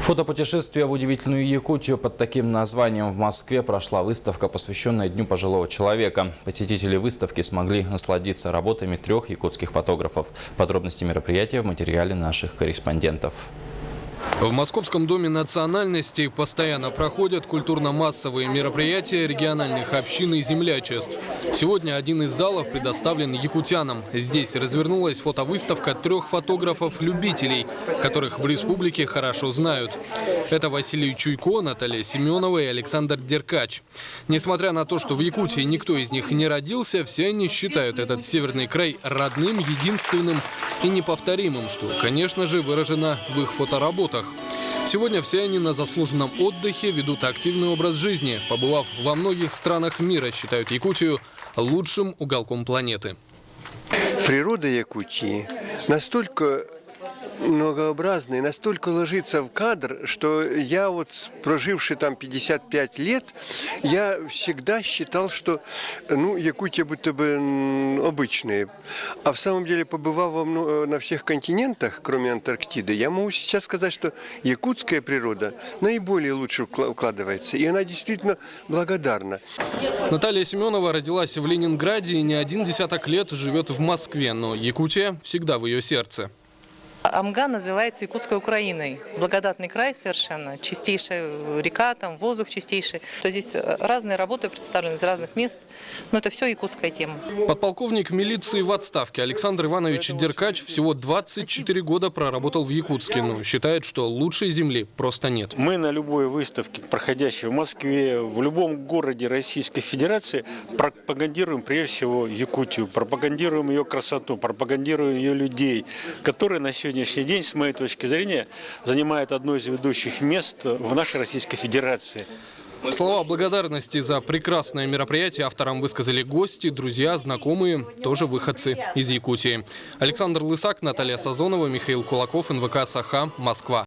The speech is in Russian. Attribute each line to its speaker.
Speaker 1: Фотопутешествие в удивительную Якутию под таким названием в Москве прошла выставка, посвященная Дню пожилого человека. Посетители выставки смогли насладиться работами 3 якутских фотографов. Подробности мероприятия в материале наших корреспондентов.
Speaker 2: В Московском доме национальностей постоянно проходят культурно-массовые мероприятия региональных общин и землячеств. Сегодня один из залов предоставлен якутянам. Здесь развернулась фотовыставка 3 фотографов-любителей, которых в республике хорошо знают. Это Василий Чуйко, Наталья Семенова и Александр Деркач. Несмотря на то, что в Якутии никто из них не родился, все они считают этот северный край родным, единственным и неповторимым, что, конечно же, выражено в их фотоработах. Сегодня все они на заслуженном отдыхе ведут активный образ жизни. Побывав во многих странах мира, считают Якутию лучшим уголком планеты.
Speaker 3: Природа Якутии настолько многообразная, настолько ложится в кадр, что я вот, проживший там 55 лет, я всегда считал, что Якутия будто бы обычная. А в самом деле, побывав на всех континентах, кроме Антарктиды, я могу сейчас сказать, что якутская природа наиболее лучше укладывается, и она действительно благодарна.
Speaker 2: Наталья Семенова родилась в Ленинграде и не один десяток лет живет в Москве, но Якутия всегда в ее сердце.
Speaker 4: Амган называется Якутской Украиной. Благодатный край совершенно, чистейшая река, там воздух чистейший. То здесь разные работы представлены из разных мест, но это все якутская тема.
Speaker 2: Подполковник милиции в отставке Александр Иванович Деркач всего 24 года проработал в Якутске, но считает, что лучшей земли просто нет.
Speaker 5: Мы на любой выставке, проходящей в Москве, в любом городе Российской Федерации, пропагандируем прежде всего Якутию, пропагандируем ее красоту, пропагандируем ее людей, которые на сегодняшний день, с моей точки зрения, занимает одно из ведущих мест в нашей Российской Федерации.
Speaker 2: Слова благодарности за прекрасное мероприятие авторам высказали гости, друзья, знакомые, тоже выходцы из Якутии. Александр Лысак, Наталья Сазонова, Михаил Кулаков, НВК «Саха», Москва.